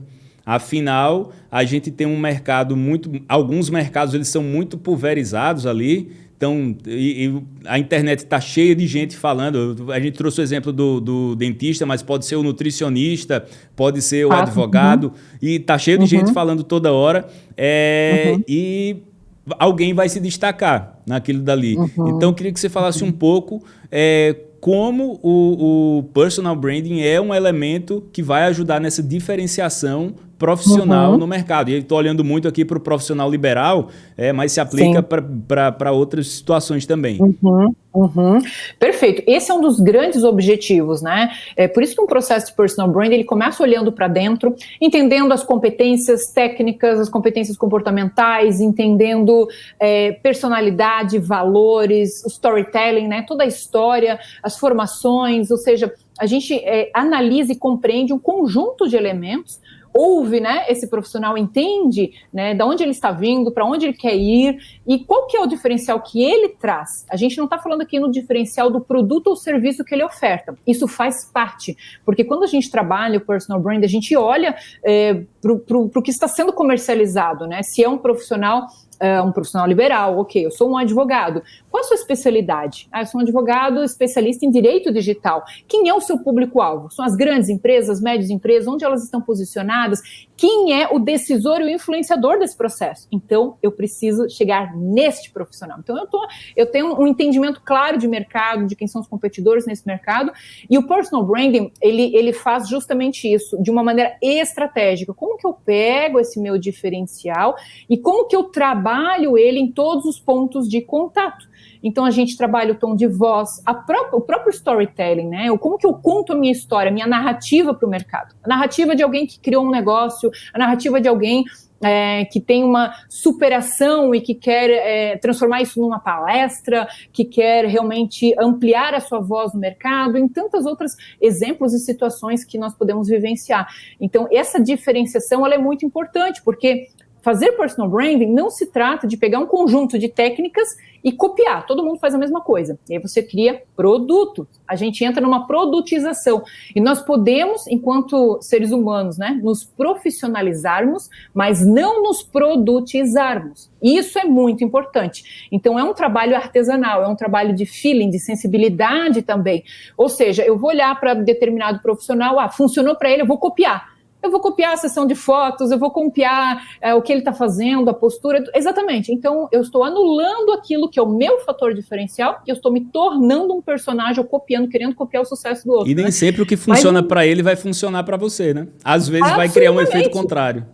Afinal, a gente tem um mercado alguns mercados eles são muito pulverizados ali. Então, a internet está cheia de gente falando. A gente trouxe o exemplo do dentista, mas pode ser o nutricionista, pode ser o advogado, e está cheio de gente falando toda hora. E alguém vai se destacar naquilo dali. Então, eu queria que você falasse um pouco como o personal branding é um elemento que vai ajudar nessa diferenciação profissional no mercado. E estou olhando muito aqui para o profissional liberal, mas se aplica para outras situações também. Perfeito. Esse é um dos grandes objetivos, né? Por isso que um processo de personal branding, ele começa olhando para dentro, entendendo as competências técnicas, as competências comportamentais, entendendo personalidade, valores, o storytelling, né? Toda a história, as formações, ou seja, a gente analisa e compreende um conjunto de elementos, ouve, né, esse profissional, entende, né, de onde ele está vindo, para onde ele quer ir e qual que é o diferencial que ele traz. A gente não está falando aqui no diferencial do produto ou serviço que ele oferta. Isso faz parte, porque quando a gente trabalha o personal brand, a gente olha para o que está sendo comercializado, né? Se é um profissional liberal, ok, eu sou um advogado. Qual a sua especialidade? Eu sou um advogado especialista em direito digital. Quem é o seu público-alvo? São as grandes empresas, as médias empresas, onde elas estão posicionadas? Quem é o decisor e o influenciador desse processo? Então, eu preciso chegar neste profissional. Então, eu tenho um entendimento claro de mercado, de quem são os competidores nesse mercado, e o personal branding, ele faz justamente isso, de uma maneira estratégica. Como que eu pego esse meu diferencial e como que eu trabalho ele em todos os pontos de contato? Então, a gente trabalha o tom de voz, o próprio storytelling, né? Como que eu conto a minha história, a minha narrativa para o mercado. A narrativa de alguém que criou um negócio, a narrativa de alguém que tem uma superação e que quer transformar isso numa palestra, que quer realmente ampliar a sua voz no mercado, em tantos outros exemplos e situações que nós podemos vivenciar. Então, essa diferenciação ela é muito importante, porque fazer personal branding não se trata de pegar um conjunto de técnicas e copiar. Todo mundo faz a mesma coisa. E aí você cria produto. A gente entra numa produtização. E nós podemos, enquanto seres humanos, né, nos profissionalizarmos, mas não nos produtizarmos. Isso é muito importante. Então, é um trabalho artesanal, é um trabalho de feeling, de sensibilidade também. Ou seja, eu vou olhar para determinado profissional, funcionou para ele, eu vou copiar. Eu vou copiar a sessão de fotos, eu vou copiar o que ele está fazendo, a postura. Exatamente. Então, eu estou anulando aquilo que é o meu fator diferencial e eu estou me tornando um personagem, ou copiando, querendo copiar o sucesso do outro. E nem sempre o que funciona para ele vai funcionar para você, né? Às vezes vai criar um efeito contrário.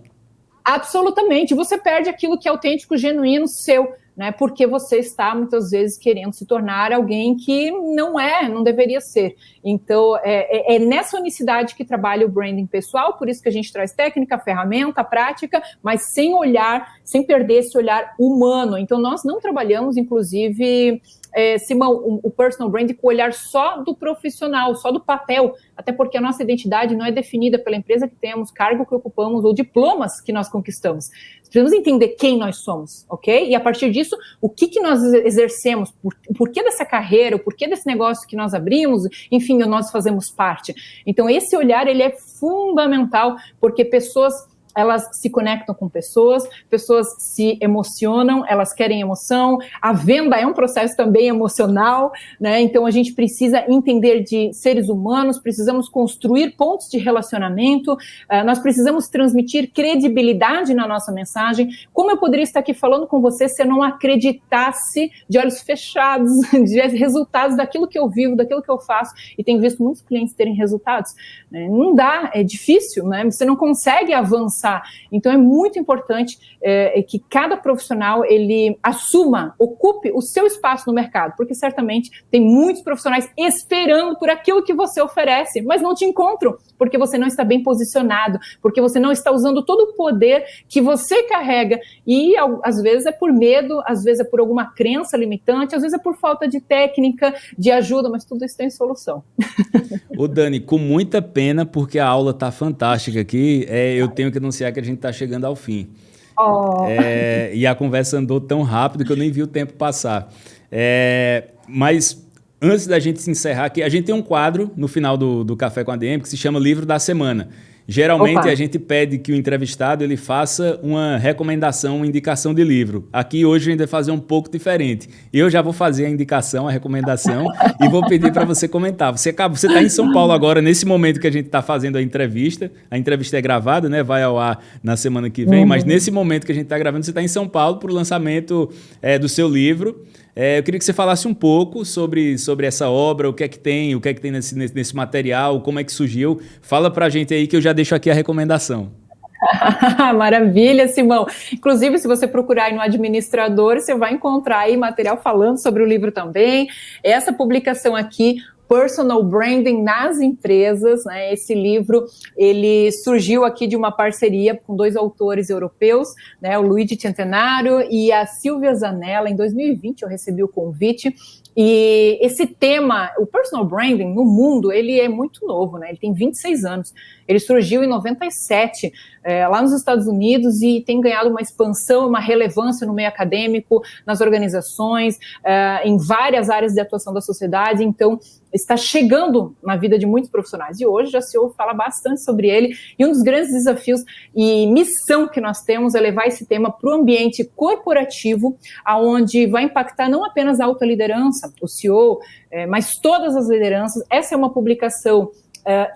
Absolutamente. Você perde aquilo que é autêntico, genuíno, seu, né? Porque você está, muitas vezes, querendo se tornar alguém que não deveria ser. Então, é nessa unicidade que trabalha o branding pessoal, por isso que a gente traz técnica, ferramenta, prática, mas sem perder esse olhar humano. Então, nós não trabalhamos, inclusive, Simão, o personal branding com o olhar só do profissional, só do papel, até porque a nossa identidade não é definida pela empresa que temos, cargo que ocupamos ou diplomas que nós conquistamos. Precisamos entender quem nós somos, ok? E a partir disso, o que nós exercemos, por que dessa carreira, o porquê desse negócio que nós abrimos, enfim, nós fazemos parte. Então, esse olhar, ele é fundamental, porque pessoas, elas se conectam com pessoas se emocionam, elas querem emoção, a venda é um processo também emocional, né? Então a gente precisa entender de seres humanos, precisamos construir pontos de relacionamento, nós precisamos transmitir credibilidade na nossa mensagem. Como eu poderia estar aqui falando com você se eu não acreditasse de olhos fechados, de resultados daquilo que eu vivo, daquilo que eu faço, e tenho visto muitos clientes terem resultados, né? Não dá, é difícil, né? Você não consegue avançar. Então é muito importante que cada profissional ele ocupe o seu espaço no mercado, porque certamente tem muitos profissionais esperando por aquilo que você oferece, mas não te encontram, porque você não está bem posicionado, porque você não está usando todo o poder que você carrega, e às vezes é por medo, às vezes é por alguma crença limitante, às vezes é por falta de técnica, de ajuda, mas tudo isso tem solução. Ô Dani, com muita pena, porque a aula está fantástica aqui, eu tenho que anunciar que a gente está chegando ao fim. E a conversa andou tão rápido que eu nem vi o tempo passar. Mas antes da gente se encerrar aqui, a gente tem um quadro no final do Café com a DM que se chama Livro da Semana. Geralmente a gente pede que o entrevistado ele faça uma recomendação, uma indicação de livro. Aqui hoje a gente vai fazer um pouco diferente. Eu já vou fazer a indicação, a recomendação e vou pedir para você comentar. Você está em São Paulo agora, nesse momento que a gente está fazendo a entrevista é gravada, né? Vai ao ar na semana que vem, mas nesse momento que a gente está gravando, você está em São Paulo para o lançamento do seu livro. Eu queria que você falasse um pouco sobre essa obra, o que é que tem nesse material, como é que surgiu. Fala pra gente aí que eu já deixo aqui a recomendação. Maravilha, Simão. Inclusive, se você procurar aí no Administrador, você vai encontrar aí material falando sobre o livro também. Essa publicação aqui, Personal Branding nas Empresas, né? Esse livro, ele surgiu aqui de uma parceria com 2 autores europeus, né? O Luigi Centenario e a Silvia Zanella. Em 2020 eu recebi o convite. E esse tema, o personal branding no mundo, ele é muito novo, né? Ele tem 26 anos. Ele surgiu em 97, lá nos Estados Unidos, e tem ganhado uma expansão, uma relevância no meio acadêmico, nas organizações, em várias áreas de atuação da sociedade. Então, está chegando na vida de muitos profissionais. E hoje já se ouve falar bastante sobre ele. E um dos grandes desafios e missão que nós temos é levar esse tema para o ambiente corporativo, aonde vai impactar não apenas a alta liderança, o CEO, mas todas as lideranças. Essa é uma publicação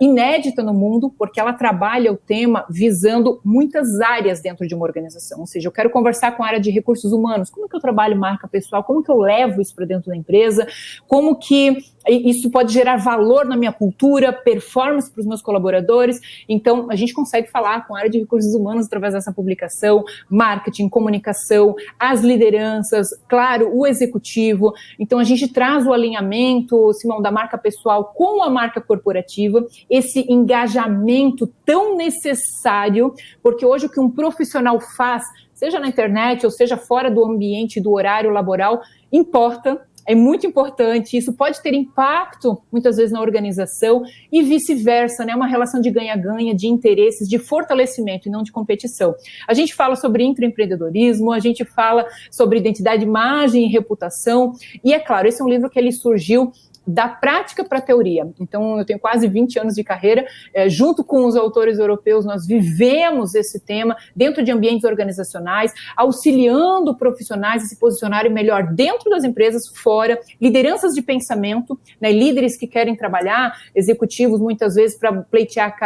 inédita no mundo, porque ela trabalha o tema visando muitas áreas dentro de uma organização. Ou seja, eu quero conversar com a área de recursos humanos, como que eu trabalho marca pessoal, como que eu levo isso para dentro da empresa, como que isso pode gerar valor na minha cultura, performance para os meus colaboradores. Então, a gente consegue falar com a área de recursos humanos através dessa publicação, marketing, comunicação, as lideranças, claro, o executivo. Então, a gente traz o alinhamento, Simão, da marca pessoal com a marca corporativa, esse engajamento tão necessário, porque hoje o que um profissional faz, seja na internet ou seja fora do ambiente do horário laboral, importa. É muito importante, isso pode ter impacto, muitas vezes, na organização e vice-versa, né? Uma relação de ganha-ganha, de interesses, de fortalecimento e não de competição. A gente fala sobre intraempreendedorismo, a gente fala sobre identidade, imagem e reputação, e é claro, esse é um livro que ele surgiu da prática para a teoria. Então, eu tenho quase 20 anos de carreira, junto com os autores europeus, nós vivemos esse tema dentro de ambientes organizacionais, auxiliando profissionais a se posicionarem melhor dentro das empresas, fora, lideranças de pensamento, né, líderes que querem trabalhar, executivos muitas vezes para pleitear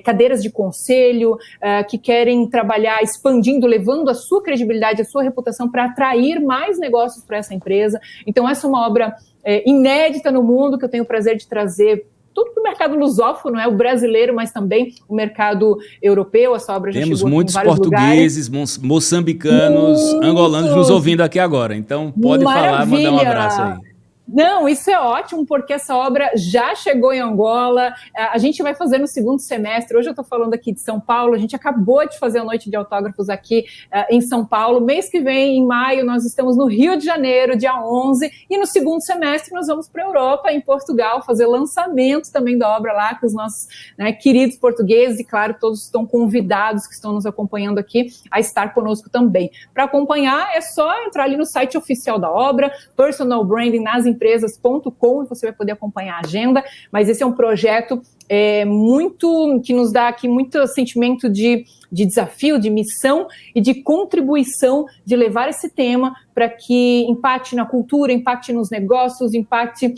cadeiras de conselho, que querem trabalhar expandindo, levando a sua credibilidade, a sua reputação para atrair mais negócios para essa empresa. Então, essa é uma obra inédita no mundo, que eu tenho o prazer de trazer tudo para o mercado lusófono, o brasileiro, mas também o mercado europeu. Essa obra já temos chegou muitos em vários portugueses, moçambicanos, angolanos nos ouvindo aqui agora. Então, pode falar, mandar um abraço aí. Não, isso é ótimo, porque essa obra já chegou em Angola, a gente vai fazer no segundo semestre, hoje eu estou falando aqui de São Paulo, a gente acabou de fazer a noite de autógrafos aqui em São Paulo, mês que vem, em maio, nós estamos no Rio de Janeiro, dia 11, e no segundo semestre nós vamos para a Europa, em Portugal, fazer lançamento também da obra lá com os nossos queridos portugueses, e claro, todos estão convidados que estão nos acompanhando aqui a estar conosco também. Para acompanhar, é só entrar ali no site oficial da obra, Personal Branding nas empresas.com, você vai poder acompanhar a agenda, mas esse é um projeto muito, que nos dá aqui muito sentimento de desafio, de missão e de contribuição de levar esse tema para que impacte na cultura, impacte nos negócios, impacte,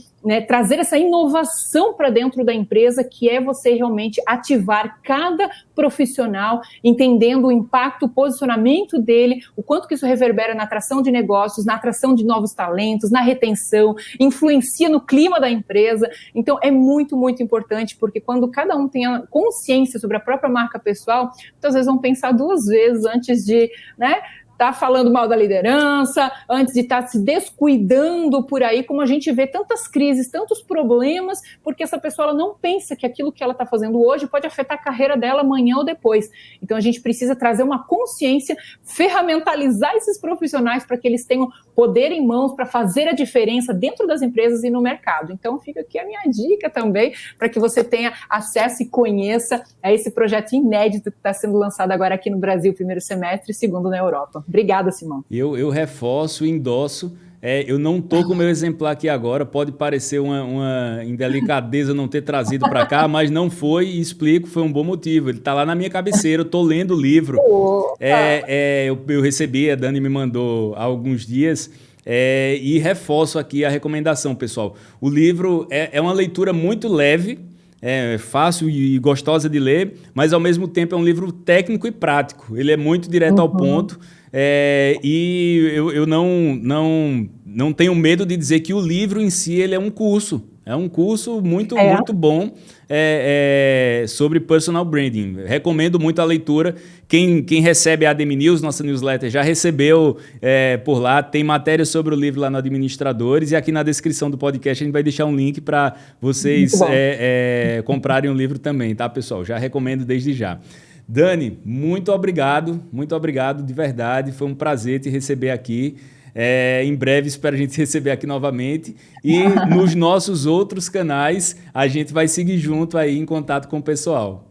trazer essa inovação para dentro da empresa, que é você realmente ativar cada profissional, entendendo o impacto, o posicionamento dele, o quanto que isso reverbera na atração de negócios, na atração de novos talentos, na retenção, influencia no clima da empresa. Então, é muito, muito importante, porque quando cada um tem a consciência sobre a própria marca pessoal, muitas vezes vão pensar duas vezes antes de, tá falando mal da liderança, antes de estar se descuidando por aí, como a gente vê tantas crises, tantos problemas, porque essa pessoa ela não pensa que aquilo que ela está fazendo hoje pode afetar a carreira dela amanhã ou depois. Então a gente precisa trazer uma consciência, ferramentalizar esses profissionais para que eles tenham poder em mãos para fazer a diferença dentro das empresas e no mercado. Então fica aqui a minha dica também, para que você tenha acesso e conheça a esse projeto inédito que está sendo lançado agora aqui no Brasil, primeiro semestre, e segundo na Europa. Obrigada, Simão. Eu reforço, endosso. Eu não estou com o meu exemplar aqui agora, pode parecer uma indelicadeza não ter trazido para cá, mas não foi, e explico, foi um bom motivo. Ele está lá na minha cabeceira, eu estou lendo o livro. Eu recebi, a Dani me mandou há alguns dias, e reforço aqui a recomendação, pessoal. O livro é uma leitura muito leve, fácil e gostosa de ler, mas ao mesmo tempo é um livro técnico e prático. Ele é muito direto ao ponto. E eu não tenho medo de dizer que o livro em si ele é um curso. É um curso muito bom sobre personal branding. Recomendo muito a leitura. Quem recebe a ADM News, nossa newsletter, já recebeu por lá. Tem matéria sobre o livro lá no Administradores. E aqui na descrição do podcast a gente vai deixar um link para vocês comprarem o livro também, tá, pessoal? Já recomendo desde já. Dani, muito obrigado de verdade, foi um prazer te receber aqui. Em breve espero a gente receber aqui novamente e nos nossos outros canais a gente vai seguir junto aí em contato com o pessoal.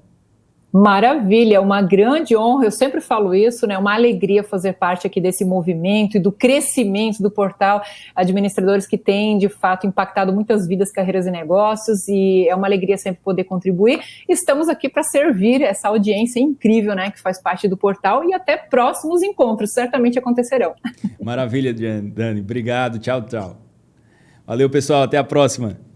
Maravilha, é uma grande honra, eu sempre falo isso, uma alegria fazer parte aqui desse movimento e do crescimento do portal Administradores, que tem, de fato, impactado muitas vidas, carreiras e negócios, e é uma alegria sempre poder contribuir. Estamos aqui para servir essa audiência incrível, que faz parte do portal, e até próximos encontros, certamente acontecerão. Maravilha, Dani, obrigado, tchau, tchau. Valeu, pessoal, até a próxima.